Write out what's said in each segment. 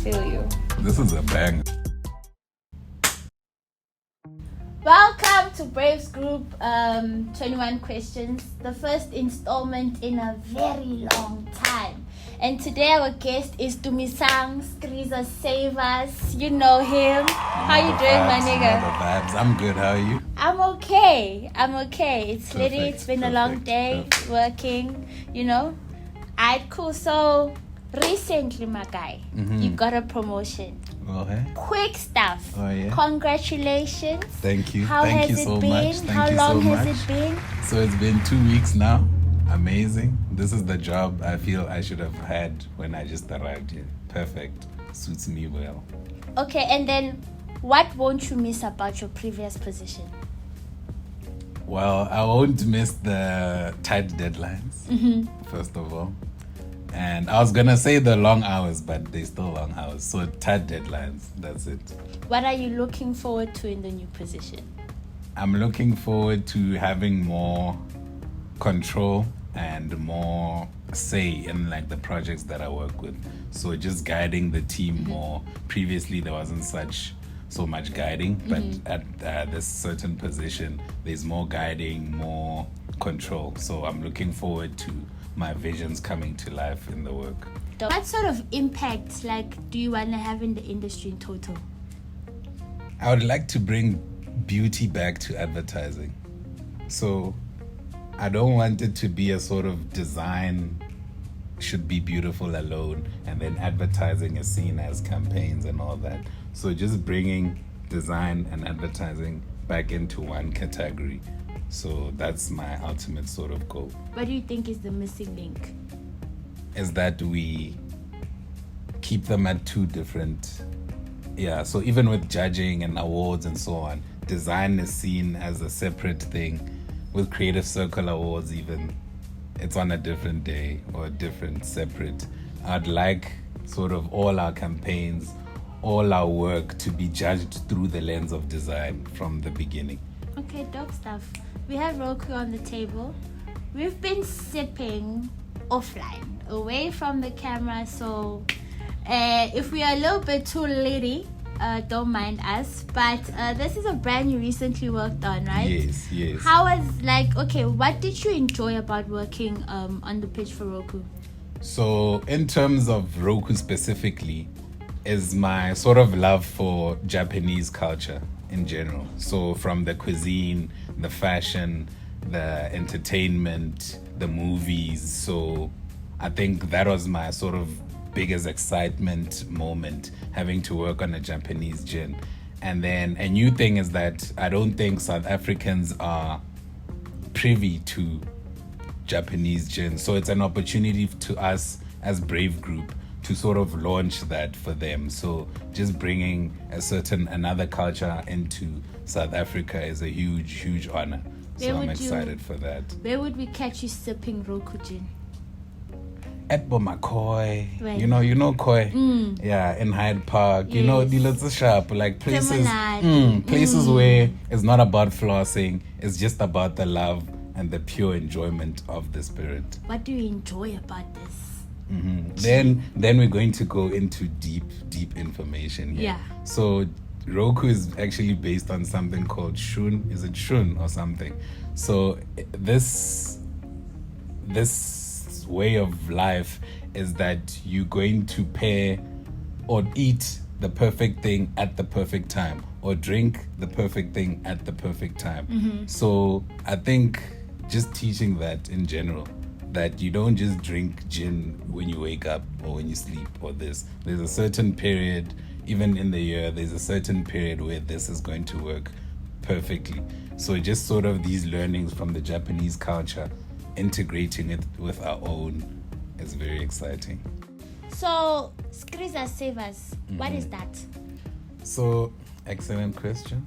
feel you. This is a bang. Welcome to Braves Group 21 Questions, the first installment in a very long time. And today our guest is Tumisang Sithole. You know him. How you doing, my nigga? Vibes. I'm good. How are you? I'm okay. It's Perfect, litty. It's been a long day working, you know. Alright, cool. So recently, my guy, you got a promotion. Oh, hey. Quick stuff. Oh, yeah. Congratulations. Thank you. How Thank has you it so been? much. How long has it been? So it's been 2 weeks now. Amazing. This is the job I feel I should have had when I just arrived here. Perfect. Suits me well. Okay, and then what won't you miss about your previous position? Well, I won't miss the tight deadlines, first of all. And I was going to say the long hours, but they're still long hours. So tight deadlines, that's it. What are you looking forward to in the new position? I'm looking forward to having more control and more say in like the projects that I work with. So just guiding the team more. Previously, there wasn't so much guiding, but at this certain position, there's more guiding, more control. So I'm looking forward to my visions coming to life in the work. What sort of impact do you want to have in the industry in total? I would like to bring beauty back to advertising. So I don't want it to be a sort of design should be beautiful alone and then advertising is seen as campaigns and all that. So just bringing design and advertising back into one category. So that's my ultimate sort of goal. What do you think is the missing link? Is that we keep them at two different... Yeah, so even with judging and awards and so on, design is seen as a separate thing. With Creative Circle Awards even, it's on a different day or a different separate. I'd like sort of all our campaigns, all our work to be judged through the lens of design from the beginning. Okay, dope stuff. We have Roku on the table. We've been sipping offline, away from the camera, so if we are a little bit too litty, don't mind us. But this is a brand you recently worked on, right? Yes. How was what did you enjoy about working on the pitch for Roku? So in terms of Roku specifically, is my sort of love for Japanese culture in general. So from the cuisine, the fashion, the entertainment, the movies. So I think that was my sort of biggest excitement moment, having to work on a Japanese gin. And then a new thing is that I don't think South Africans are privy to Japanese gin. So it's an opportunity to us as Brave Group to sort of launch that for them. So just bringing another culture into South Africa is a huge honor. So I'm excited for that. Where would we catch you sipping Roku gin? At Bomakoy, Right. you know Koi, yeah, in Hyde Park, Yes. you know, the little shop, like places where it's not about flossing, it's just about the love and the pure enjoyment of the spirit. What do you enjoy about this? Then we're going to go into deep information here. Yeah. So Roku is actually based on something called Shun. Is it Shun or something? So this way of life is that you're going to pair or eat the perfect thing at the perfect time or drink the perfect thing at the perfect time. So I think just teaching that in general, that you don't just drink gin when you wake up or when you sleep or this. There's a certain period, even in the year, there's a certain period where this is going to work perfectly. So just sort of these learnings from the Japanese culture, integrating it with our own is very exciting. So, Skriza Savers, what is that? So, excellent question.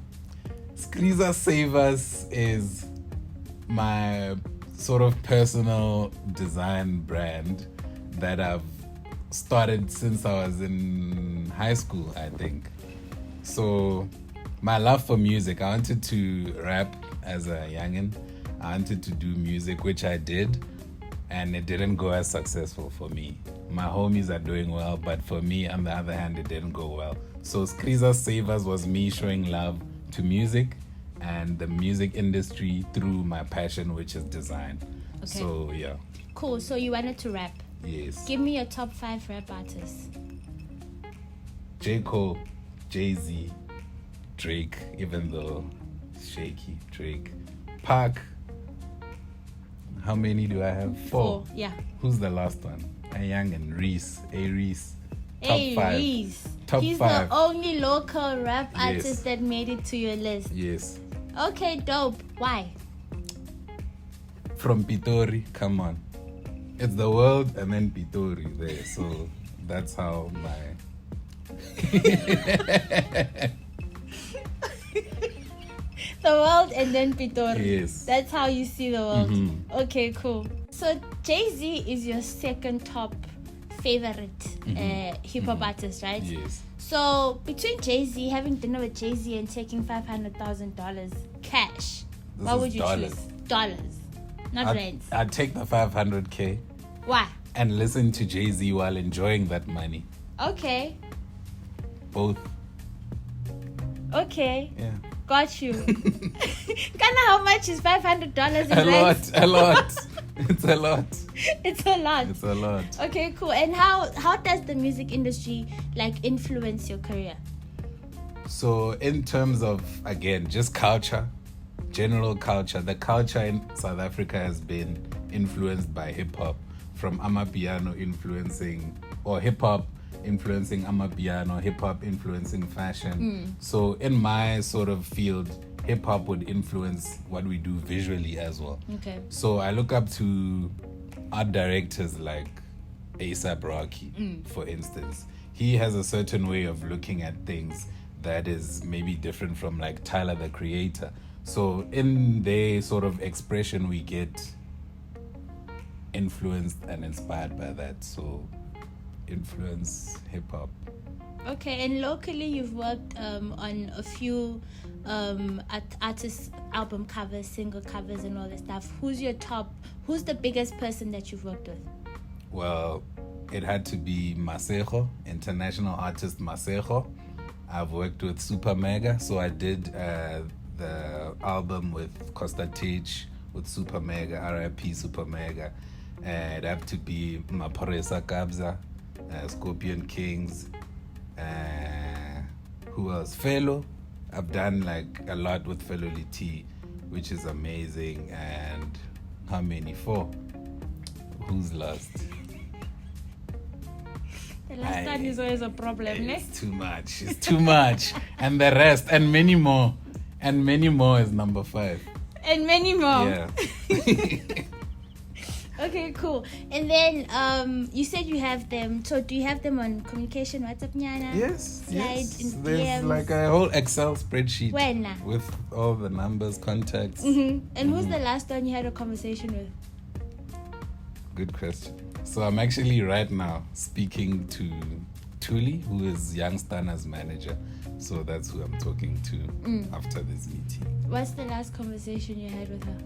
Skriza Savers is my sort of personal design brand that I've started since I was in high school, I think. So my love for music, I wanted to rap as a youngin'. I wanted to do music, which I did, and it didn't go as successful for me. My homies are doing well, but for me, on the other hand, it didn't go well. So Skriza Savers was me showing love to music and the music industry through my passion, which is design. Okay. So yeah. Cool. So you wanted to rap. Yes. Give me your top 5 rap artists. J. Cole, JayZ, Drake, even though shaky, Drake. Park. How many do I have? 4. Yeah. Who's the last one? A Young and Reese. Reese. Top Hey, 5. Reese. Top He's 5. the only local rap Yes. artist that made it to your list. Yes. Okay, dope. Why? From Pitori, come on. It's the world and then Pitori there. So that's how my... The world and then Pitori. Yes. That's how you see the world. Mhm. Okay, cool. So JayZ is your second top favorite hip hop artist, right? Yes. So between JayZ, having dinner with JayZ and taking $500,000 cash, what is would you dollars. choose? Dollars, not rands. I'd take the 500K Why? and listen to JayZ while enjoying that money. Okay. Both. Okay. Yeah. Got you. Kinda how much is $500 in A rents? lot. A lot. It's a lot. It's a lot. It's a lot. Okay, cool. And how does the music industry like influence your career? So in terms of, again, just culture, general culture, the culture in South Africa has been influenced by hip-hop, from Amapiano influencing, or hip-hop influencing Amapiano, hip-hop influencing fashion. So in my sort of field, hip-hop would influence what we do visually as well. Okay. So I look up to art directors like A$AP Rocky, for instance. He has a certain way of looking at things that is maybe different from like Tyler, the Creator. So in their sort of expression, we get influenced and inspired by that. So influence hip-hop. Okay, and locally you've worked on a few artist album covers, single covers and all that stuff. Who's the biggest person that you've worked with? Well, it had to be Masego, international artist Masego. I've worked with Super Mega, so I did the album with Costa Teach with Super Mega, RIP Super Mega. It'd have to be Maporesa Kabza, Scorpion Kings, who else? Fellow. I've done like a lot with Fellow Liti, which is amazing. And how many? 4. Who's last? The last one is always a problem, ne? It's too much. It's too much. And the rest, and many more. And many more is number 5. And many more. Yeah. Okay, cool. And then you said you have them. So do you have them on communication, WhatsApp, Nyana? Yes. Slide Yes. in There's DMs. like a whole Excel spreadsheet When? with all the numbers, contacts. And who's the last one you had a conversation with? Good question. So I'm actually right now speaking to Tuli, who is Young Stana's manager. So that's who I'm talking to after this meeting. What's the last conversation you had with her?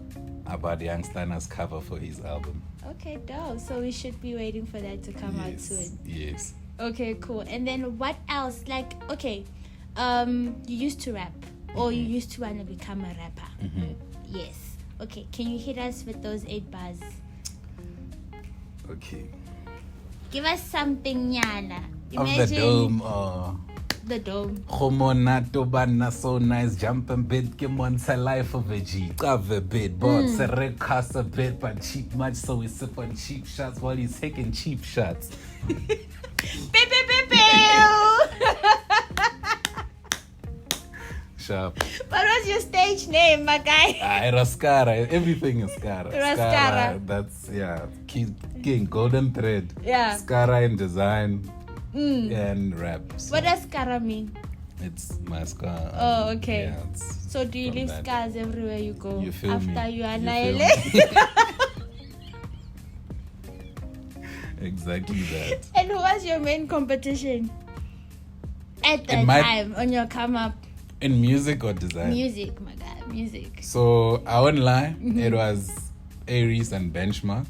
About Young Stana's cover for his album. Okay, dope. So we should be waiting for that to come out soon. Yes. Okay, cool. And then what else? Like, okay, you used to rap or you used to want to become a rapper. Yes. Okay, can you hit us with those 8 bars? Okay. Give us something, Nyana. Of the dome. The dome. Homonato bana so nice jumping bit give one a life of a G. Cover bit, but Serek costs a bit but cheap much, so we sip on cheap shots while he's taking cheap shots. Sharp. What was your stage name, my guy? Raskara. Everything is Skara. Raskara. That's King Golden Thread. Yeah. Skara in design and rap. So What does Skara mean? it's my scar. Oh, okay. Yeah, it's So do you from leave that. scars everywhere you go You feel after me? you You feel annihilate? me? Exactly that. And who was your main competition at that In my- time on your come up? In music or design? Music, my guy, music. So I won't lie, it was Aries and Benchmark.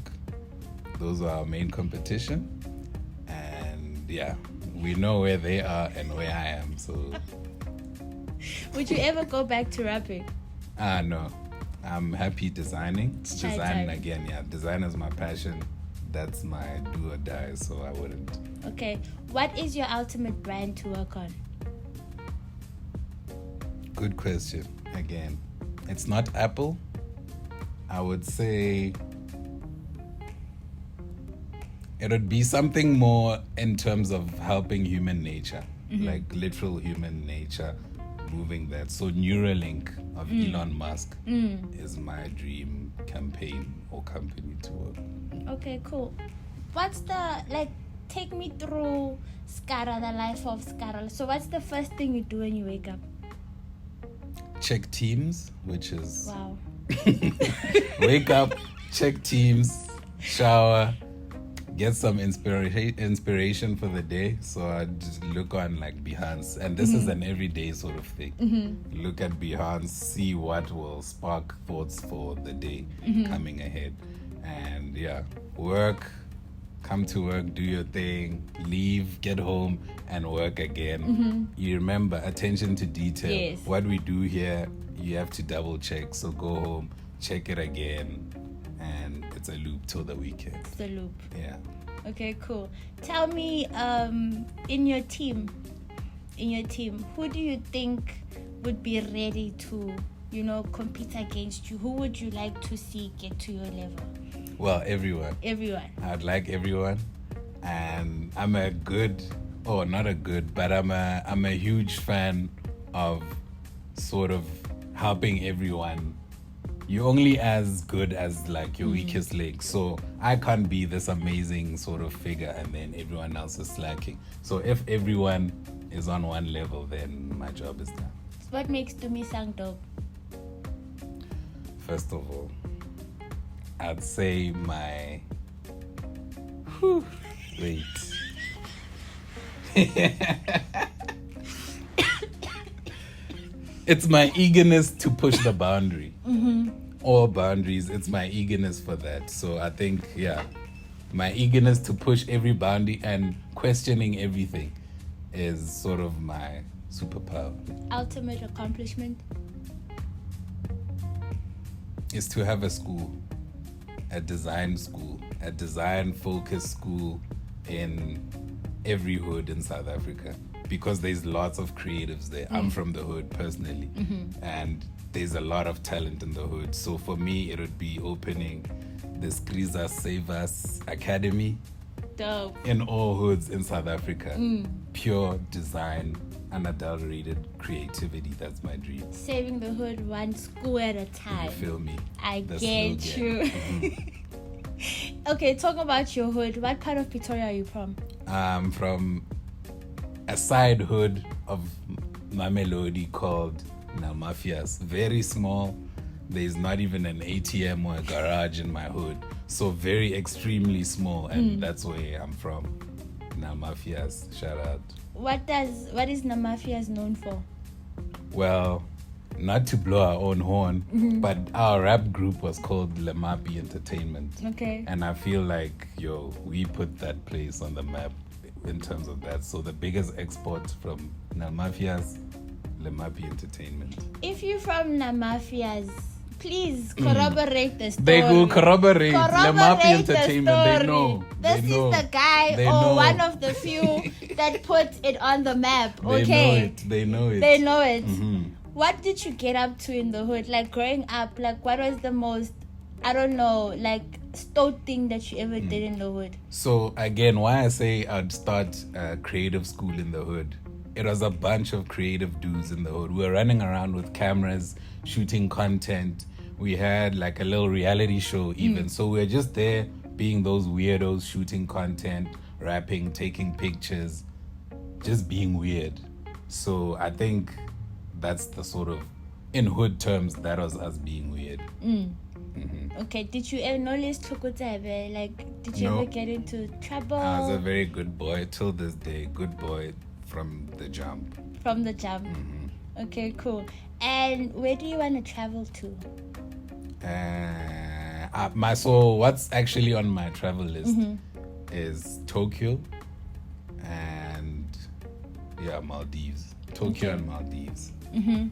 Those were our main competition. yeah, we know where they are and where I am. So, Would you ever go back to rapping? No. I'm happy designing. Try Design time. again, yeah. Design is my passion. That's my do or die, so I wouldn't. Okay. What is your ultimate brand to work on? Good question. Again, it's not Apple. I would say it would be something more in terms of helping human nature, like literal human nature, moving that. So Neuralink of Elon Musk is my dream campaign or company to work. Okay, cool. What's take me through Skara, the life of Skara. So what's the first thing you do when you wake up? Check Teams, which is Wow. wake up, check Teams, shower, get some inspiration for the day. So I just look on like Behance, and this is an everyday sort of thing. Look at Behance, see what will spark thoughts for the day coming ahead, and yeah, work. Come to work, do your thing, leave, get home, and work again. You remember attention to detail. Yes. What we do here, you have to double check. So go home, check it again, and it's a loop till the weekend. It's the loop. Yeah. Okay, cool. Tell me, in your team, who do you think would be ready to, compete against you? Who would you like to see get to your level? Well, everyone. Everyone. I'd like everyone, and I'm not a good, but I'm a huge fan of sort of helping everyone. You're only as good as like your weakest link. So I can't be this amazing sort of figure and then everyone else is slacking. So if everyone is on one level, then my job is done. What makes Tumisang dope? First of all, I'd say my... Wait. It's my eagerness to push the boundary. All boundaries, it's my eagerness for that. So I think, my eagerness to push every boundary and questioning everything is sort of my superpower. Ultimate accomplishment? Is to have a school. A design-focused school in every hood in South Africa, because there's lots of creatives there. I'm from the hood personally, and there's a lot of talent in the hood. So for me, it would be opening the Skriza Save Us Academy. Dope. In all hoods in South Africa. Pure design, unadulterated creativity. That's my dream. Saving the hood one school at a time. You feel me? I The get slogan. you. Okay, talk about your hood. What part of Pretoria are you from? I'm from a side hood of Mamelodi called Namafias. Very small. There's not even an ATM or a garage in my hood. So very extremely small, and that's where I'm from. Namafias, shout out. What is Namafias known for? Well, not to blow our own horn, but our rap group was called Lemapi Entertainment. Okay. And I feel like, we put that place on the map in terms of that. So the biggest export from Namafias, Lemapi Entertainment. If you're from Namafias, please corroborate the story. They will corroborate Lemapi the Entertainment. story. They know. This They know. is the guy They or know. one of the few that put it on the map. They Okay. They know it. They know it. What did you get up to in the hood? Like growing up, like what was the most, stout thing that you ever did in the hood? So again, why I say I'd start a creative school in the hood. It was a bunch of creative dudes in the hood. We were running around with cameras, shooting content. We had like a little reality show even. So we were just there being those weirdos, shooting content, rapping, taking pictures, just being weird. So I think that's the sort of, in hood terms, that was us being weird. Okay, did you ever notice Tlokotebe? Did you No. ever get into trouble? I was a very good boy till this day. Good boy from the jump. From the jump. Okay, cool. And where do you want to travel to? So what's actually on my travel list is Tokyo Yeah, Maldives. Tokyo and Maldives. And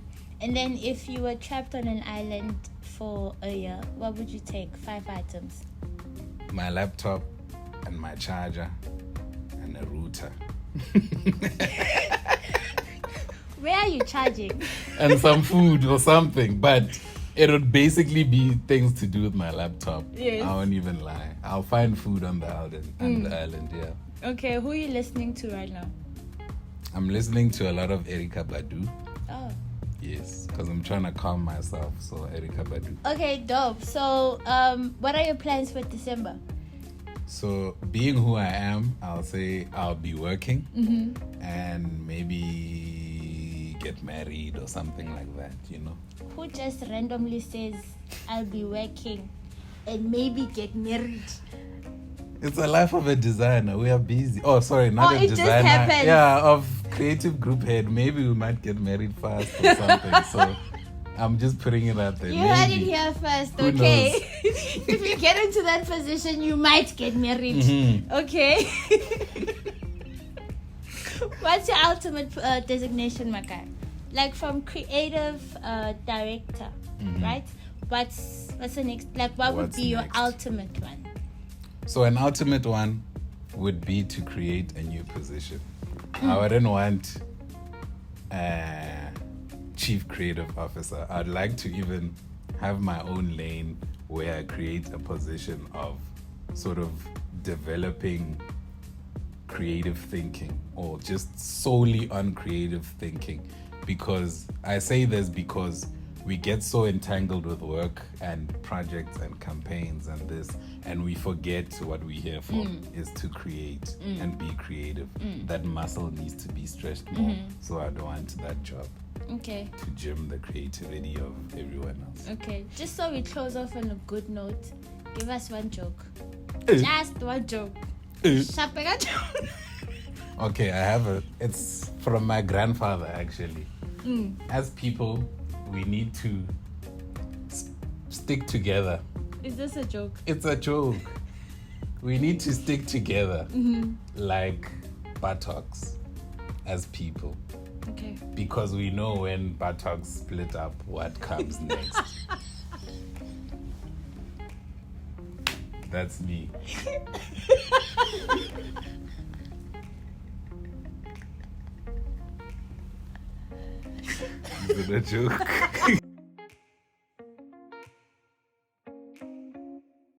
then if you were trapped on an island for a year, what would you take? 5 items. My laptop and my charger and a router. Where are you charging? And some food or something. But it would basically be things to do with my laptop. Yes. I won't even lie. I'll find food on the island, yeah. Okay, who are you listening to right now? I'm listening to a lot of Erykah Badu. Oh. Yes, because I'm trying to calm myself. So Erykah Badu. Okay, dope. So, what are your plans for December? So being who I am, I'll say I'll be working and maybe get married or something like that, you know. Who just randomly says, I'll be working and maybe get married? It's the life of a designer. We are busy. Oh, sorry, not a it designer. Just happens. Yeah, of creative group head. Maybe we might get married fast or something. So I'm just putting it out there. You heard it here first, Who okay? knows? If you get into that position, you might get married. Okay? What's your ultimate designation, Makai? Like from creative director, right? What's the next? Like, what would be your ultimate one? So an ultimate one would be to create a new position. I wouldn't want chief creative officer. I'd like to even have my own lane where I create a position of sort of developing creative thinking or just solely on creative thinking. Because I say this because we get so entangled with work and projects and campaigns and this, and we forget what we're here for is to create and be creative. That muscle needs to be stretched more. So I don't want that job. Okay. To gym the creativity of everyone else. Okay. Just so we close off on a good note, give us one joke. Just one joke. Shapeka joke. Okay, it's from my grandfather actually. As people, we need to stick together. Is this a joke? It's a joke. We need to stick together like buttocks as people. Okay. Because we know when buttocks split up, what comes next. That's me. Is it a joke?